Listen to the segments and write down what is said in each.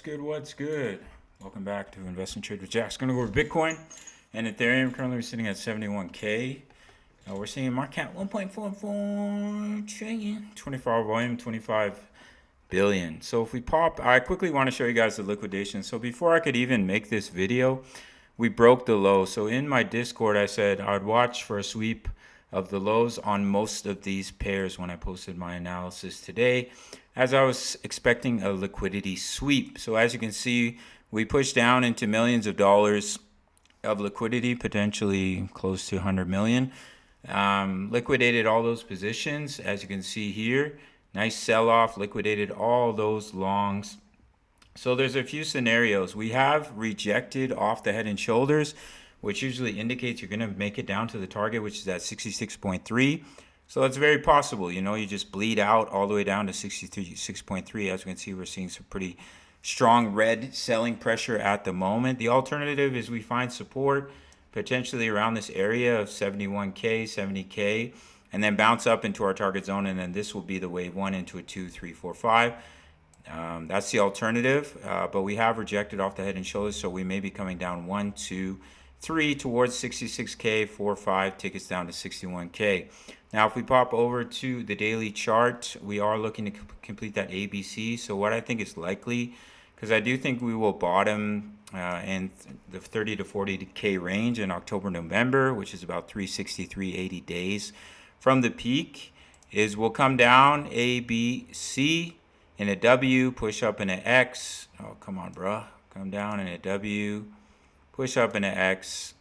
What's good? Welcome back to Invest and Trade with Jack. Going to go over Bitcoin and Ethereum. Currently, we're sitting at 71K. We're seeing market cap 1.44 trillion, 24-hour volume, 25 billion. So if we pop, I quickly want to show you guys the liquidation. So before I could even make this video, we broke the low. So in my Discord, I said I'd watch for a sweep of the lows on most of these pairs when I posted my analysis today, as I was expecting a liquidity sweep. So as you can see, we pushed down into millions of dollars of liquidity, potentially close to 100 million. Liquidated all those positions, as you can see here. Nice sell-off, liquidated all those longs. So there's a few scenarios. We have rejected off the head and shoulders, which usually indicates you're going to make it down to the target, which is at 66.3. So it's very possible, you just bleed out all the way down to 66.3. As you can see, we're seeing some pretty strong red selling pressure at the moment. The alternative is we find support potentially around this area of 71K, 70K, and then bounce up into our target zone, and then this will be the wave one into a 2, 3, 4, 5. That's the alternative, but we have rejected off the head and shoulders, so we may be coming down 1, 2, 3 towards 66K, 4, 5, take us down to 61K. Now, if we pop over to the daily chart, we are looking to complete that ABC. So what I think is likely, because I do think we will bottom in the 30 to 40K range in October, November, which is about 360 days from the peak, is we'll come down A, B, C in a W, push up in an X. Oh, come on, bruh. Come down in a W, push up in an X,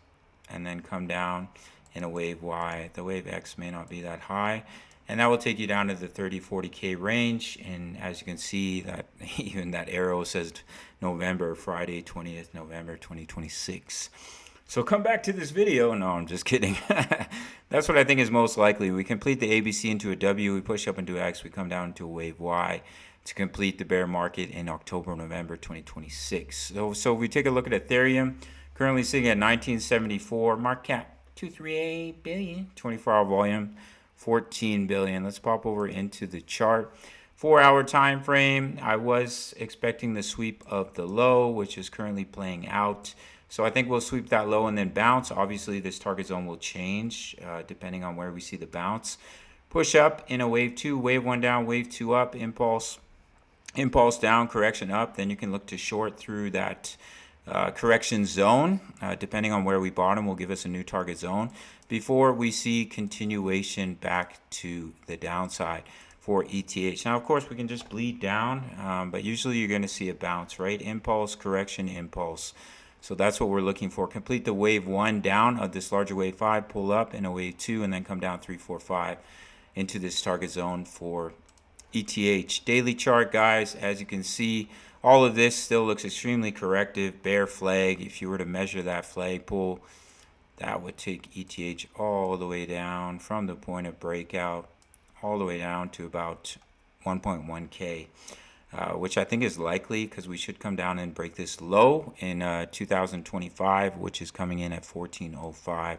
and then come down in a wave Y. The wave X may not be that high, and that will take you down to the 30-40K range. And as you can see, that even that arrow says November, Friday 20th November 2026. So come back to this video. No, I'm just kidding. That's what I think is most likely. We complete the ABC into a W, we push up into X, we come down into a wave Y to complete the bear market in October, November 2026. So if we take a look at Ethereum, currently sitting at 1974, market cap 238 billion, 24-hour volume 14 billion. Let's pop over into the chart. 4-hour time frame. I was expecting the sweep of the low, which is currently playing out. So I think we'll sweep that low and then bounce. Obviously, this target zone will change depending on where we see the bounce. Push up in a wave 2, wave 1 down, wave 2 up, impulse down, correction up. Then you can look to short through that correction zone, depending on where we bottom, will give us a new target zone before we see continuation back to the downside for ETH. Now, of course, we can just bleed down, but usually you're going to see a bounce, right? Impulse, correction, impulse. So that's what we're looking for. Complete the wave 1 down of this larger wave 5, pull up in a wave 2, and then come down 3, 4, 5 into this target zone for ETH. Daily chart, guys, as you can see, all of this still looks extremely corrective. Bear flag, if you were to measure that flag pull, that would take ETH all the way down from the point of breakout all the way down to about 1.1K, which I think is likely because we should come down and break this low in 2025, which is coming in at 1405.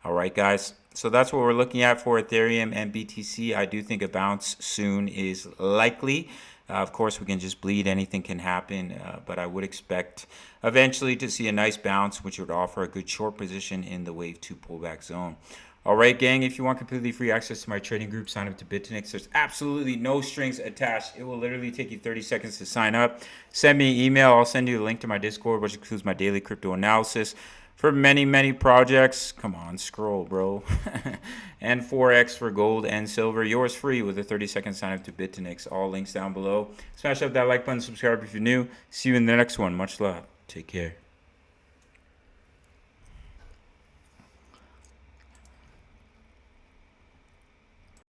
All right, guys. So that's what we're looking at for Ethereum and BTC. I do think a bounce soon is likely. Of course, we can just bleed. Anything can happen, but I would expect eventually to see a nice bounce, which would offer a good short position in the wave 2 pullback zone. All right, gang, if you want completely free access to my trading group, sign up to BitNix. There's absolutely no strings attached. It will literally take you 30 seconds to sign up. Send me an email. I'll send you a link to my Discord, which includes my daily crypto analysis for many projects. Come on, scroll, bro. And 4x for gold and silver. Yours free with a 30-second sign up to BitNix. All links down below. Smash up that like button, subscribe if you're new. See you in the next one. Much love. Take care.